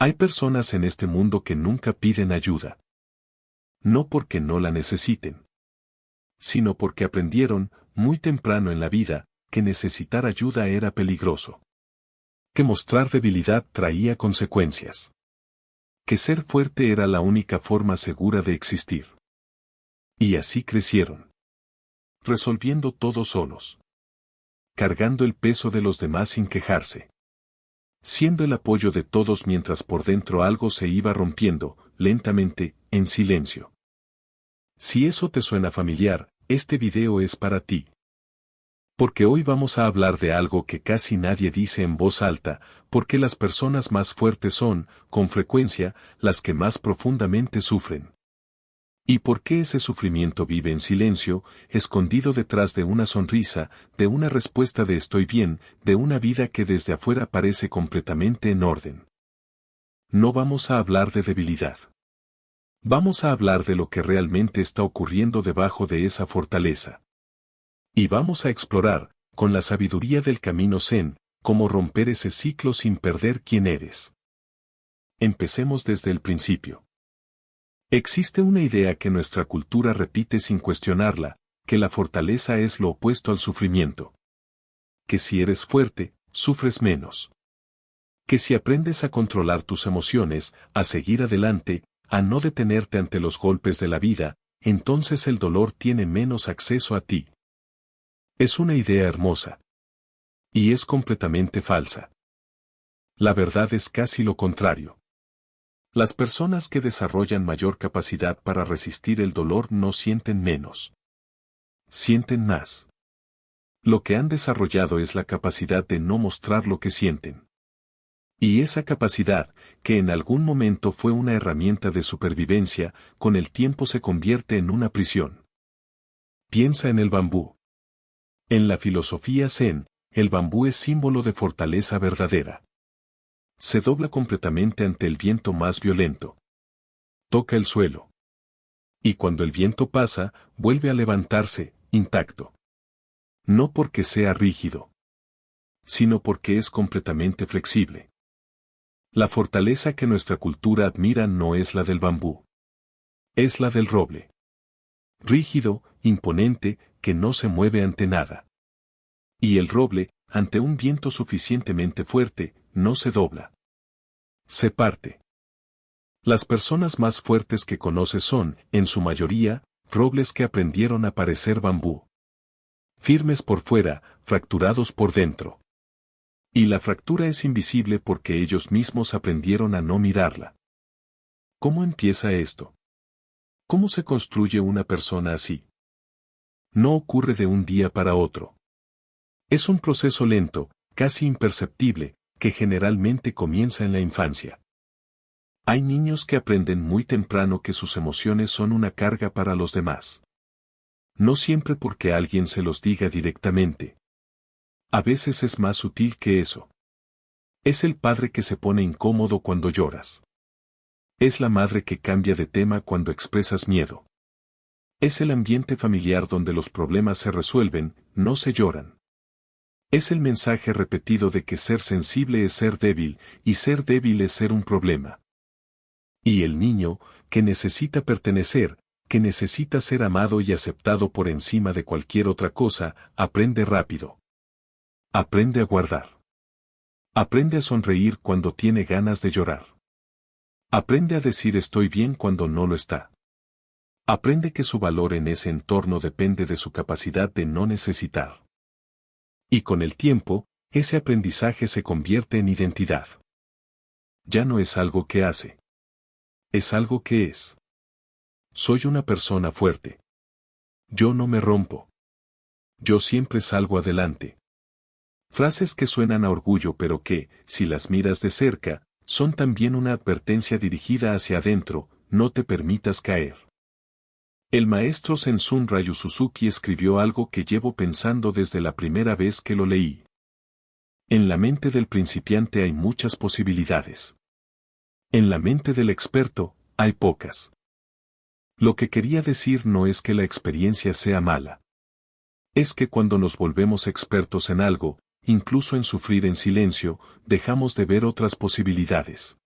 Hay personas en este mundo que nunca piden ayuda. No porque no la necesiten, sino porque aprendieron, muy temprano en la vida, que necesitar ayuda era peligroso. Que mostrar debilidad traía consecuencias. Que ser fuerte era la única forma segura de existir. Y así crecieron. Resolviendo todo solos. Cargando el peso de los demás sin quejarse. Siendo el apoyo de todos mientras por dentro algo se iba rompiendo, lentamente, en silencio. Si eso te suena familiar, este video es para ti. Porque hoy vamos a hablar de algo que casi nadie dice en voz alta, porque las personas más fuertes son, con frecuencia, las que más profundamente sufren. ¿Y por qué ese sufrimiento vive en silencio, escondido detrás de una sonrisa, de una respuesta de estoy bien, de una vida que desde afuera parece completamente en orden? No vamos a hablar de debilidad. Vamos a hablar de lo que realmente está ocurriendo debajo de esa fortaleza. Y vamos a explorar, con la sabiduría del camino Zen, cómo romper ese ciclo sin perder quién eres. Empecemos desde el principio. Existe una idea que nuestra cultura repite sin cuestionarla, que la fortaleza es lo opuesto al sufrimiento. Que si eres fuerte, sufres menos. Que si aprendes a controlar tus emociones, a seguir adelante, a no detenerte ante los golpes de la vida, entonces el dolor tiene menos acceso a ti. Es una idea hermosa. Y es completamente falsa. La verdad es casi lo contrario. Las personas que desarrollan mayor capacidad para resistir el dolor no sienten menos. Sienten más. Lo que han desarrollado es la capacidad de no mostrar lo que sienten. Y esa capacidad, que en algún momento fue una herramienta de supervivencia, con el tiempo se convierte en una prisión. Piensa en el bambú. En la filosofía Zen, el bambú es símbolo de fortaleza verdadera. Se dobla completamente ante el viento más violento. Toca el suelo. Y cuando el viento pasa, vuelve a levantarse, intacto. No porque sea rígido, sino porque es completamente flexible. La fortaleza que nuestra cultura admira no es la del bambú. Es la del roble. Rígido, imponente, que no se mueve ante nada. Y el roble, ante un viento suficientemente fuerte, no se dobla. Se parte. Las personas más fuertes que conoces son, en su mayoría, robles que aprendieron a parecer bambú. Firmes por fuera, fracturados por dentro. Y la fractura es invisible porque ellos mismos aprendieron a no mirarla. ¿Cómo empieza esto? ¿Cómo se construye una persona así? No ocurre de un día para otro. Es un proceso lento, casi imperceptible, que generalmente comienza en la infancia. Hay niños que aprenden muy temprano que sus emociones son una carga para los demás. No siempre porque alguien se los diga directamente. A veces es más sutil que eso. Es el padre que se pone incómodo cuando lloras. Es la madre que cambia de tema cuando expresas miedo. Es el ambiente familiar donde los problemas se resuelven, no se lloran. Es el mensaje repetido de que ser sensible es ser débil, y ser débil es ser un problema. Y el niño, que necesita pertenecer, que necesita ser amado y aceptado por encima de cualquier otra cosa, aprende rápido. Aprende a guardar. Aprende a sonreír cuando tiene ganas de llorar. Aprende a decir estoy bien cuando no lo está. Aprende que su valor en ese entorno depende de su capacidad de no necesitar. Y con el tiempo, ese aprendizaje se convierte en identidad. Ya no es algo que hace. Es algo que es. Soy una persona fuerte. Yo no me rompo. Yo siempre salgo adelante. Frases que suenan a orgullo pero que, si las miras de cerca, son también una advertencia dirigida hacia adentro, no te permitas caer. El maestro Sensun Ryu Suzuki escribió algo que llevo pensando desde la primera vez que lo leí. En la mente del principiante hay muchas posibilidades. En la mente del experto, hay pocas. Lo que quería decir no es que la experiencia sea mala. Es que cuando nos volvemos expertos en algo, incluso en sufrir en silencio, dejamos de ver otras posibilidades.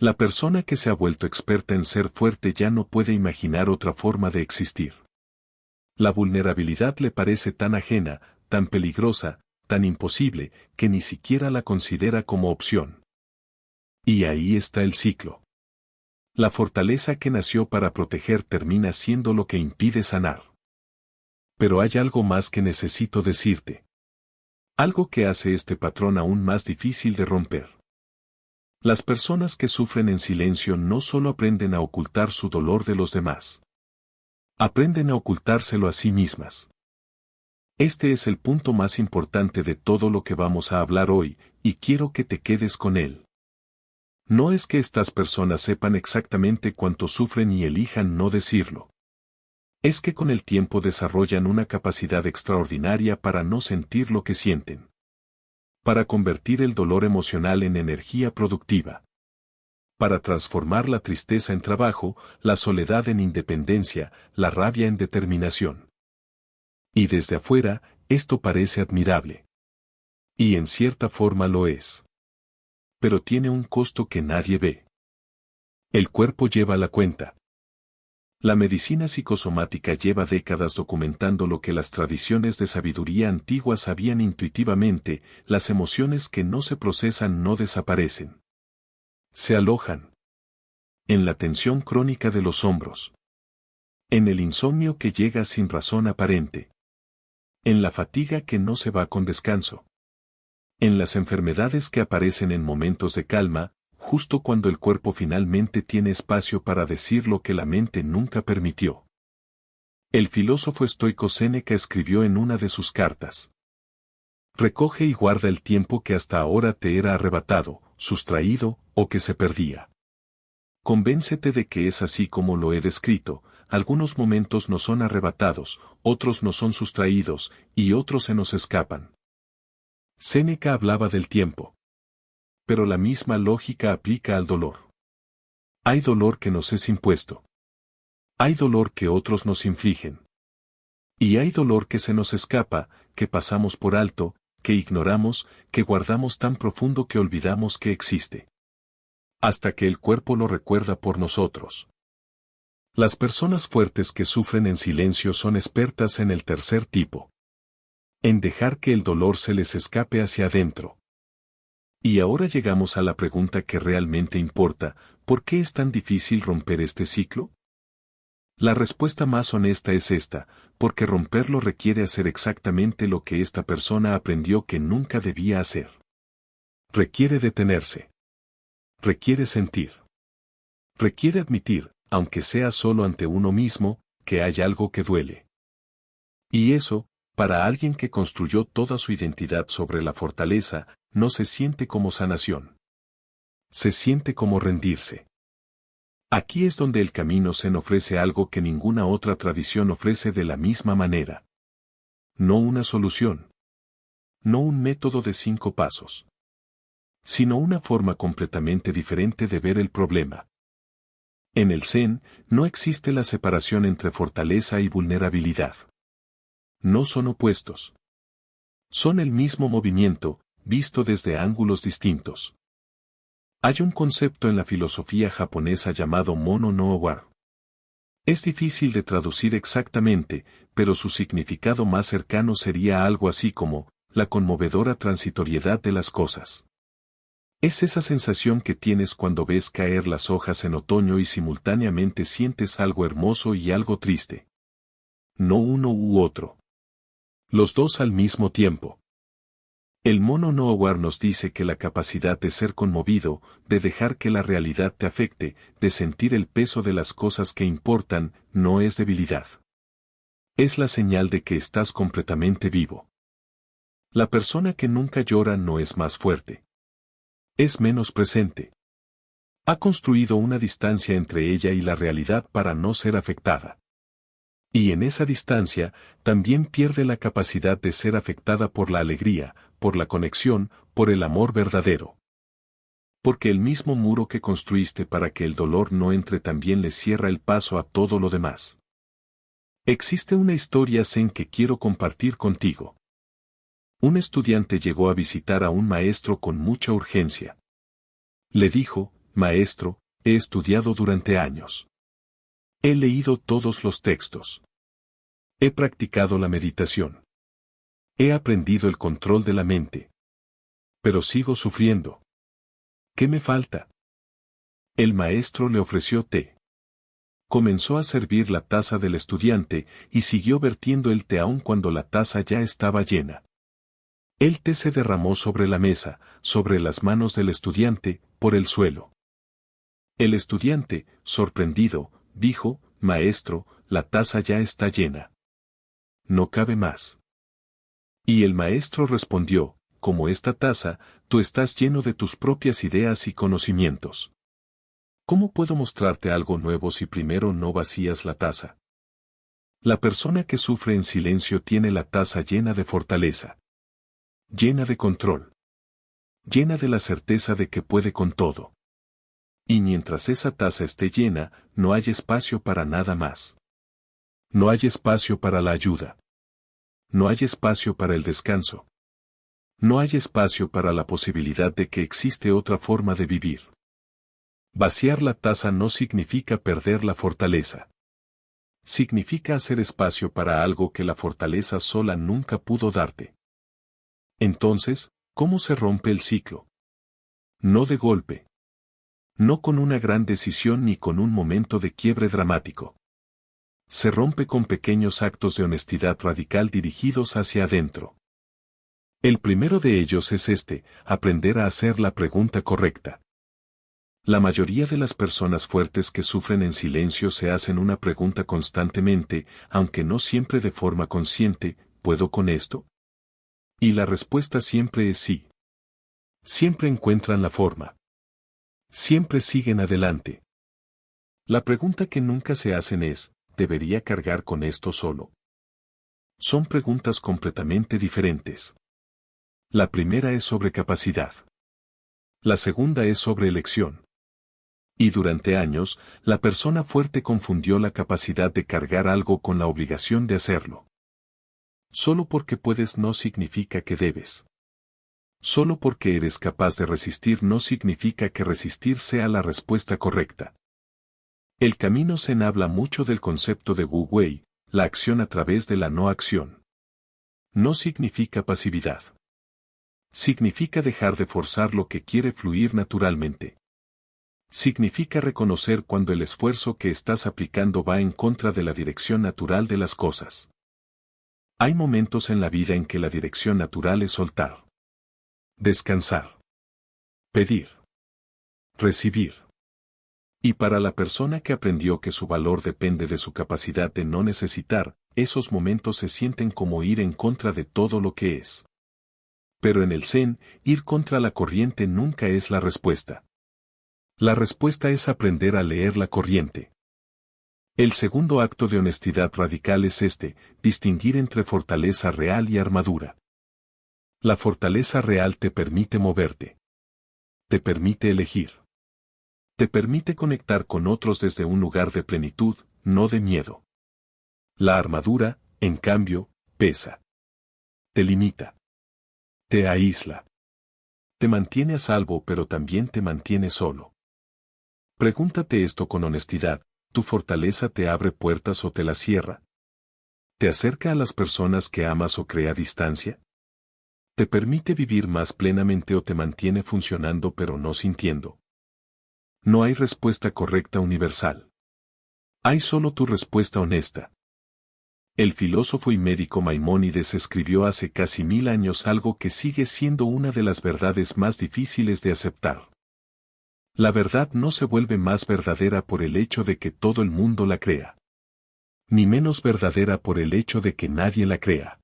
La persona que se ha vuelto experta en ser fuerte ya no puede imaginar otra forma de existir. La vulnerabilidad le parece tan ajena, tan peligrosa, tan imposible, que ni siquiera la considera como opción. Y ahí está el ciclo. La fortaleza que nació para proteger termina siendo lo que impide sanar. Pero hay algo más que necesito decirte. Algo que hace este patrón aún más difícil de romper. Las personas que sufren en silencio no solo aprenden a ocultar su dolor de los demás. Aprenden a ocultárselo a sí mismas. Este es el punto más importante de todo lo que vamos a hablar hoy, y quiero que te quedes con él. No es que estas personas sepan exactamente cuánto sufren y elijan no decirlo. Es que con el tiempo desarrollan una capacidad extraordinaria para no sentir lo que sienten. Para convertir el dolor emocional en energía productiva. Para transformar la tristeza en trabajo, la soledad en independencia, la rabia en determinación. Y desde afuera, esto parece admirable. Y en cierta forma lo es. Pero tiene un costo que nadie ve. El cuerpo lleva la cuenta. La medicina psicosomática lleva décadas documentando lo que las tradiciones de sabiduría antigua sabían intuitivamente: las emociones que no se procesan no desaparecen. Se alojan. En la tensión crónica de los hombros. En el insomnio que llega sin razón aparente. En la fatiga que no se va con descanso. En las enfermedades que aparecen en momentos de calma, justo cuando el cuerpo finalmente tiene espacio para decir lo que la mente nunca permitió. El filósofo estoico Séneca escribió en una de sus cartas: recoge y guarda el tiempo que hasta ahora te era arrebatado, sustraído, o que se perdía. Convéncete de que es así como lo he descrito: algunos momentos nos son arrebatados, otros nos son sustraídos, y otros se nos escapan. Séneca hablaba del tiempo. Pero la misma lógica aplica al dolor. Hay dolor que nos es impuesto. Hay dolor que otros nos infligen. Y hay dolor que se nos escapa, que pasamos por alto, que ignoramos, que guardamos tan profundo que olvidamos que existe. Hasta que el cuerpo lo recuerda por nosotros. Las personas fuertes que sufren en silencio son expertas en el tercer tipo. En dejar que el dolor se les escape hacia adentro. Y ahora llegamos a la pregunta que realmente importa: ¿por qué es tan difícil romper este ciclo? La respuesta más honesta es esta: porque romperlo requiere hacer exactamente lo que esta persona aprendió que nunca debía hacer. Requiere detenerse. Requiere sentir. Requiere admitir, aunque sea solo ante uno mismo, que hay algo que duele. Y eso, para alguien que construyó toda su identidad sobre la fortaleza, no se siente como sanación. Se siente como rendirse. Aquí es donde el camino zen ofrece algo que ninguna otra tradición ofrece de la misma manera. No una solución. No un método de 5 pasos. Sino una forma completamente diferente de ver el problema. En el zen, no existe la separación entre fortaleza y vulnerabilidad. No son opuestos. Son el mismo movimiento, visto desde ángulos distintos. Hay un concepto en la filosofía japonesa llamado mono no wa. Es difícil de traducir exactamente, pero su significado más cercano sería algo así como la conmovedora transitoriedad de las cosas. Es esa sensación que tienes cuando ves caer las hojas en otoño y simultáneamente sientes algo hermoso y algo triste. No uno u otro. Los dos al mismo tiempo. El mono no wa nos dice que la capacidad de ser conmovido, de dejar que la realidad te afecte, de sentir el peso de las cosas que importan, no es debilidad. Es la señal de que estás completamente vivo. La persona que nunca llora no es más fuerte. Es menos presente. Ha construido una distancia entre ella y la realidad para no ser afectada. Y en esa distancia, también pierde la capacidad de ser afectada por la alegría, por la conexión, por el amor verdadero. Porque el mismo muro que construiste para que el dolor no entre también le cierra el paso a todo lo demás. Existe una historia zen que quiero compartir contigo. Un estudiante llegó a visitar a un maestro con mucha urgencia. Le dijo: maestro, he estudiado durante años. He leído todos los textos. He practicado la meditación. He aprendido el control de la mente. Pero sigo sufriendo. ¿Qué me falta? El maestro le ofreció té. Comenzó a servir la taza del estudiante y siguió vertiendo el té aun cuando la taza ya estaba llena. El té se derramó sobre la mesa, sobre las manos del estudiante, por el suelo. El estudiante, sorprendido, dijo, «Maestro, la taza ya está llena. No cabe más». Y el maestro respondió, «Como esta taza, tú estás lleno de tus propias ideas y conocimientos. ¿Cómo puedo mostrarte algo nuevo si primero no vacías la taza?» La persona que sufre en silencio tiene la taza llena de fortaleza, llena de control, llena de la certeza de que puede con todo. Y mientras esa taza esté llena, no hay espacio para nada más. No hay espacio para la ayuda. No hay espacio para el descanso. No hay espacio para la posibilidad de que existe otra forma de vivir. Vaciar la taza no significa perder la fortaleza. Significa hacer espacio para algo que la fortaleza sola nunca pudo darte. Entonces, ¿cómo se rompe el ciclo? No de golpe. No con una gran decisión ni con un momento de quiebre dramático. Se rompe con pequeños actos de honestidad radical dirigidos hacia adentro. El primero de ellos es aprender a hacer la pregunta correcta. La mayoría de las personas fuertes que sufren en silencio se hacen una pregunta constantemente, aunque no siempre de forma consciente, ¿puedo con esto? Y la respuesta siempre es sí. Siempre encuentran la forma. Siempre siguen adelante. La pregunta que nunca se hacen es, ¿debería cargar con esto solo? Son preguntas completamente diferentes. La primera es sobre capacidad. La segunda es sobre elección. Y durante años, la persona fuerte confundió la capacidad de cargar algo con la obligación de hacerlo. Solo porque puedes no significa que debes. Solo porque eres capaz de resistir no significa que resistir sea la respuesta correcta. El camino Zen habla mucho del concepto de Wu Wei, la acción a través de la no acción. No significa pasividad. Significa dejar de forzar lo que quiere fluir naturalmente. Significa reconocer cuando el esfuerzo que estás aplicando va en contra de la dirección natural de las cosas. Hay momentos en la vida en que la dirección natural es soltar. Descansar. Pedir. Recibir. Y para la persona que aprendió que su valor depende de su capacidad de no necesitar, esos momentos se sienten como ir en contra de todo lo que es. Pero en el Zen, ir contra la corriente nunca es la respuesta. La respuesta es aprender a leer la corriente. El segundo acto de honestidad radical es distinguir entre fortaleza real y armadura. La fortaleza real te permite moverte. Te permite elegir. Te permite conectar con otros desde un lugar de plenitud, no de miedo. La armadura, en cambio, pesa. Te limita. Te aísla. Te mantiene a salvo pero también te mantiene solo. Pregúntate esto con honestidad, ¿tu fortaleza te abre puertas o te las cierra? ¿Te acerca a las personas que amas o crea distancia? ¿Te permite vivir más plenamente o te mantiene funcionando pero no sintiendo? No hay respuesta correcta universal. Hay solo tu respuesta honesta. El filósofo y médico Maimónides escribió hace casi 1000 años algo que sigue siendo una de las verdades más difíciles de aceptar. La verdad no se vuelve más verdadera por el hecho de que todo el mundo la crea. Ni menos verdadera por el hecho de que nadie la crea.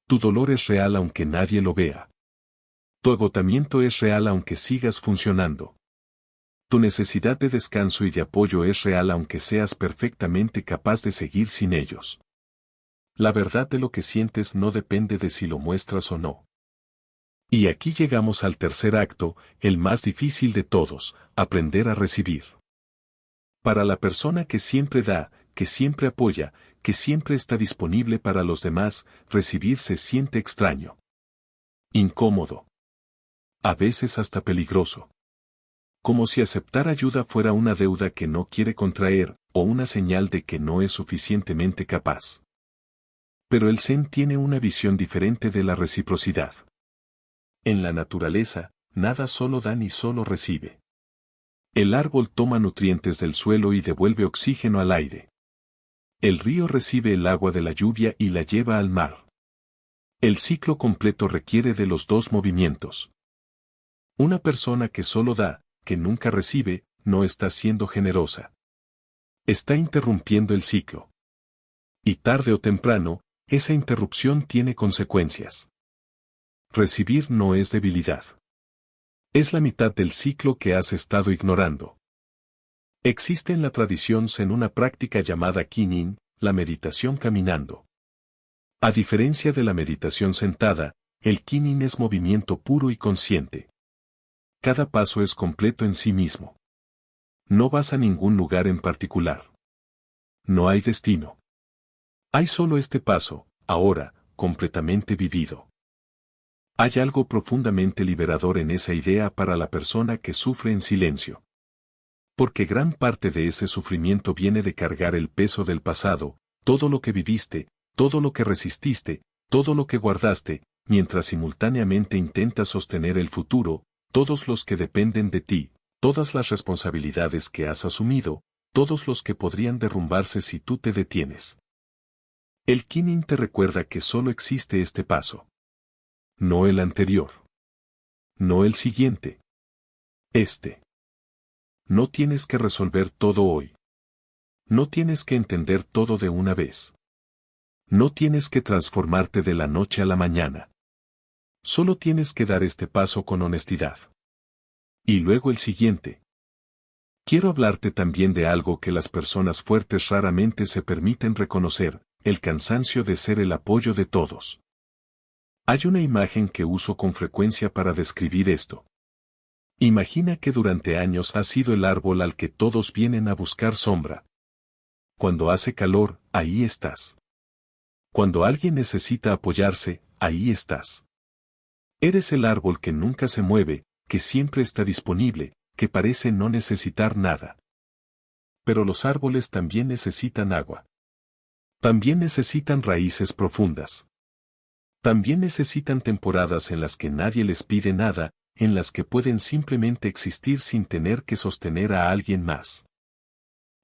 Tu dolor es real aunque nadie lo vea. Tu agotamiento es real aunque sigas funcionando. Tu necesidad de descanso y de apoyo es real aunque seas perfectamente capaz de seguir sin ellos. La verdad de lo que sientes no depende de si lo muestras o no. Y aquí llegamos al tercer acto, el más difícil de todos, aprender a recibir. Para la persona que siempre da, que siempre apoya, que siempre está disponible para los demás, recibir se siente extraño. Incómodo. A veces hasta peligroso. Como si aceptar ayuda fuera una deuda que no quiere contraer, o una señal de que no es suficientemente capaz. Pero el Zen tiene una visión diferente de la reciprocidad. En la naturaleza, nada solo da ni solo recibe. El árbol toma nutrientes del suelo y devuelve oxígeno al aire. El río recibe el agua de la lluvia y la lleva al mar. El ciclo completo requiere de los dos movimientos. Una persona que solo da, que nunca recibe, no está siendo generosa. Está interrumpiendo el ciclo. Y tarde o temprano, esa interrupción tiene consecuencias. Recibir no es debilidad. Es la mitad del ciclo que has estado ignorando. Existe en la tradición zen una práctica llamada Kinnin, la meditación caminando. A diferencia de la meditación sentada, el Kinnin es movimiento puro y consciente. Cada paso es completo en sí mismo. No vas a ningún lugar en particular. No hay destino. Hay solo este paso, ahora, completamente vivido. Hay algo profundamente liberador en esa idea para la persona que sufre en silencio. Porque gran parte de ese sufrimiento viene de cargar el peso del pasado, todo lo que viviste, todo lo que resististe, todo lo que guardaste, mientras simultáneamente intentas sostener el futuro, todos los que dependen de ti, todas las responsabilidades que has asumido, todos los que podrían derrumbarse si tú te detienes. El Kinnin te recuerda que solo existe este paso. No el anterior. No el siguiente. Este. No tienes que resolver todo hoy. No tienes que entender todo de una vez. No tienes que transformarte de la noche a la mañana. Solo tienes que dar este paso con honestidad. Y luego el siguiente. Quiero hablarte también de algo que las personas fuertes raramente se permiten reconocer, el cansancio de ser el apoyo de todos. Hay una imagen que uso con frecuencia para describir esto. Imagina que durante años has sido el árbol al que todos vienen a buscar sombra. Cuando hace calor, ahí estás. Cuando alguien necesita apoyarse, ahí estás. Eres el árbol que nunca se mueve, que siempre está disponible, que parece no necesitar nada. Pero los árboles también necesitan agua. También necesitan raíces profundas. También necesitan temporadas en las que nadie les pide nada, en las que pueden simplemente existir sin tener que sostener a alguien más.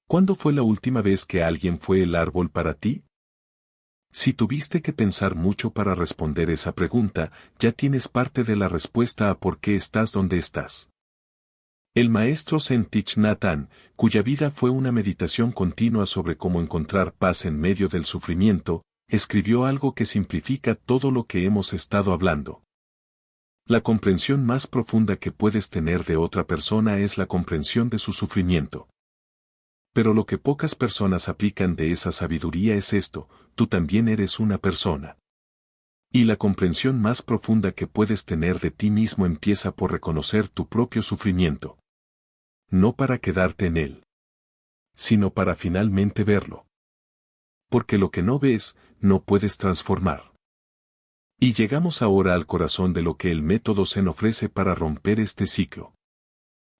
¿Cuándo fue la última vez que alguien fue el árbol para ti? Si tuviste que pensar mucho para responder esa pregunta, ya tienes parte de la respuesta a por qué estás donde estás. El maestro Zen Thich Nhat Hanh, cuya vida fue una meditación continua sobre cómo encontrar paz en medio del sufrimiento, escribió algo que simplifica todo lo que hemos estado hablando. La comprensión más profunda que puedes tener de otra persona es la comprensión de su sufrimiento. Pero lo que pocas personas aplican de esa sabiduría es esto: tú también eres una persona. Y la comprensión más profunda que puedes tener de ti mismo empieza por reconocer tu propio sufrimiento. No para quedarte en él, sino para finalmente verlo. Porque lo que no ves, no puedes transformar. Y llegamos ahora al corazón de lo que el método Zen ofrece para romper este ciclo.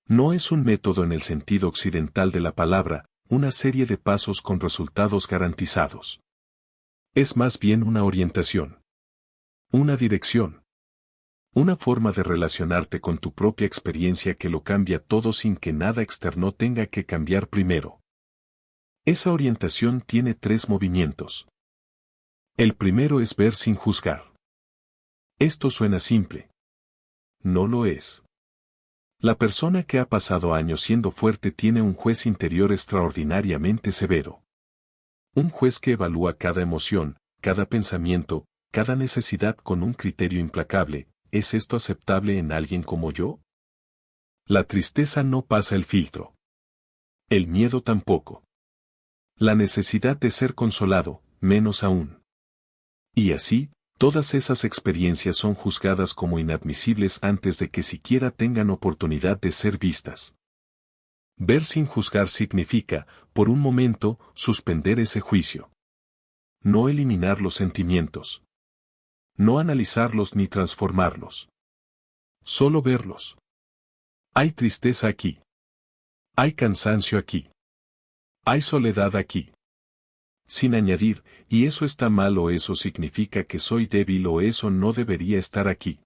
No es un método en el sentido occidental de la palabra, una serie de pasos con resultados garantizados. Es más bien una orientación. Una dirección. Una forma de relacionarte con tu propia experiencia que lo cambia todo sin que nada externo tenga que cambiar primero. Esa orientación tiene 3 movimientos. El primero es ver sin juzgar. Esto suena simple. No lo es. La persona que ha pasado años siendo fuerte tiene un juez interior extraordinariamente severo. Un juez que evalúa cada emoción, cada pensamiento, cada necesidad con un criterio implacable. ¿Es esto aceptable en alguien como yo? La tristeza no pasa el filtro. El miedo tampoco. La necesidad de ser consolado, menos aún. Y así, todas esas experiencias son juzgadas como inadmisibles antes de que siquiera tengan oportunidad de ser vistas. Ver sin juzgar significa, por un momento, suspender ese juicio. No eliminar los sentimientos. No analizarlos ni transformarlos. Solo verlos. Hay tristeza aquí. Hay cansancio aquí. Hay soledad aquí. Sin añadir, y eso está mal o eso significa que soy débil o eso no debería estar aquí.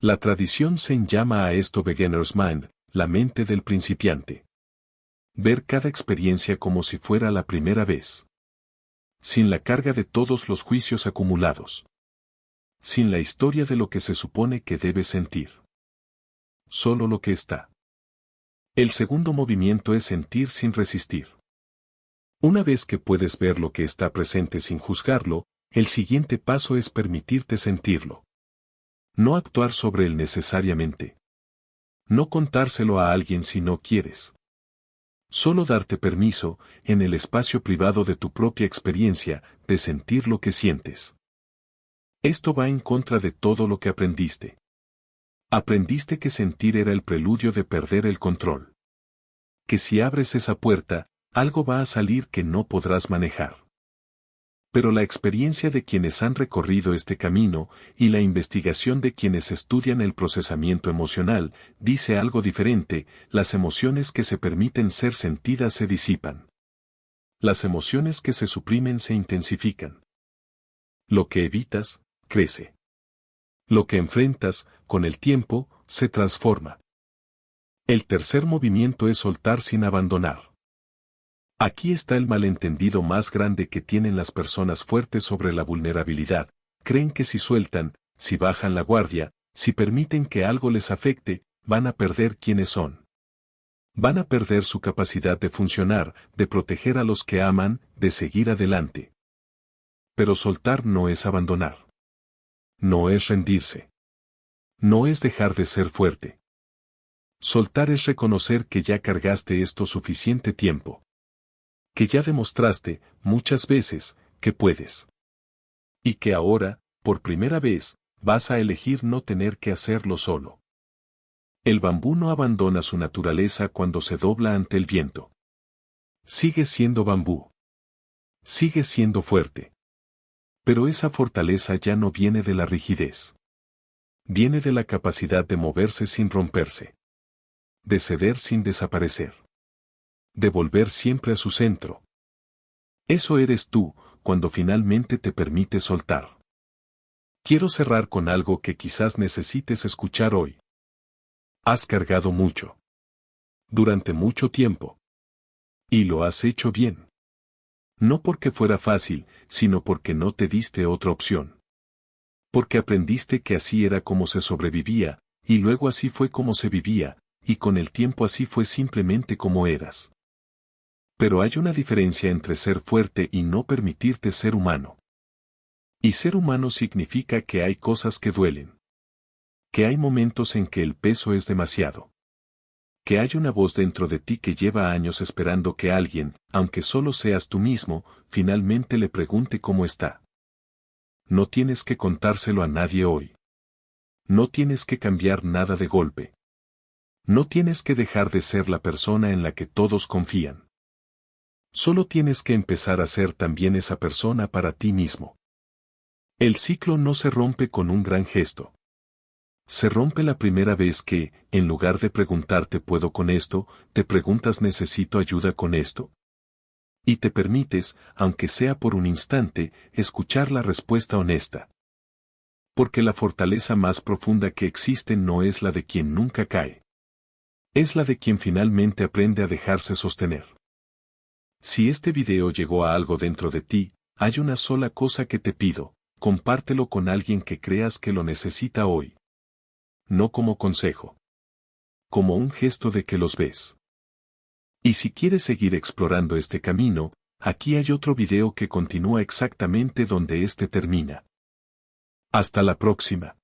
La tradición Zen llama a esto beginner's mind, la mente del principiante. Ver cada experiencia como si fuera la primera vez. Sin la carga de todos los juicios acumulados. Sin la historia de lo que se supone que debes sentir. Solo lo que está. El segundo movimiento es sentir sin resistir. Una vez que puedes ver lo que está presente sin juzgarlo, el siguiente paso es permitirte sentirlo. No actuar sobre él necesariamente. No contárselo a alguien si no quieres. Solo darte permiso, en el espacio privado de tu propia experiencia, de sentir lo que sientes. Esto va en contra de todo lo que aprendiste. Aprendiste que sentir era el preludio de perder el control. Que si abres esa puerta, algo va a salir que no podrás manejar. Pero la experiencia de quienes han recorrido este camino y la investigación de quienes estudian el procesamiento emocional dice algo diferente: las emociones que se permiten ser sentidas se disipan. Las emociones que se suprimen se intensifican. Lo que evitas, crece. Lo que enfrentas, con el tiempo, se transforma. El tercer movimiento es soltar sin abandonar. Aquí está el malentendido más grande que tienen las personas fuertes sobre la vulnerabilidad. Creen que si sueltan, si bajan la guardia, si permiten que algo les afecte, van a perder quienes son. Van a perder su capacidad de funcionar, de proteger a los que aman, de seguir adelante. Pero soltar no es abandonar. No es rendirse. No es dejar de ser fuerte. Soltar es reconocer que ya cargaste esto suficiente tiempo. Que ya demostraste, muchas veces, que puedes. Y que ahora, por primera vez, vas a elegir no tener que hacerlo solo. El bambú no abandona su naturaleza cuando se dobla ante el viento. Sigue siendo bambú. Sigue siendo fuerte. Pero esa fortaleza ya no viene de la rigidez. Viene de la capacidad de moverse sin romperse. De ceder sin desaparecer. De volver siempre a su centro. Eso eres tú, cuando finalmente te permites soltar. Quiero cerrar con algo que quizás necesites escuchar hoy. Has cargado mucho. Durante mucho tiempo. Y lo has hecho bien. No porque fuera fácil, sino porque no te diste otra opción. Porque aprendiste que así era como se sobrevivía, y luego así fue como se vivía, y con el tiempo así fue simplemente como eras. Pero hay una diferencia entre ser fuerte y no permitirte ser humano. Y ser humano significa que hay cosas que duelen. Que hay momentos en que el peso es demasiado. Que hay una voz dentro de ti que lleva años esperando que alguien, aunque solo seas tú mismo, finalmente le pregunte cómo está. No tienes que contárselo a nadie hoy. No tienes que cambiar nada de golpe. No tienes que dejar de ser la persona en la que todos confían. Solo tienes que empezar a ser también esa persona para ti mismo. El ciclo no se rompe con un gran gesto. Se rompe la primera vez que, en lugar de preguntarte ¿puedo con esto?, te preguntas ¿necesito ayuda con esto? Y te permites, aunque sea por un instante, escuchar la respuesta honesta. Porque la fortaleza más profunda que existe no es la de quien nunca cae. Es la de quien finalmente aprende a dejarse sostener. Si este video llegó a algo dentro de ti, hay una sola cosa que te pido: compártelo con alguien que creas que lo necesita hoy. No como consejo. Como un gesto de que los ves. Y si quieres seguir explorando este camino, aquí hay otro video que continúa exactamente donde este termina. Hasta la próxima.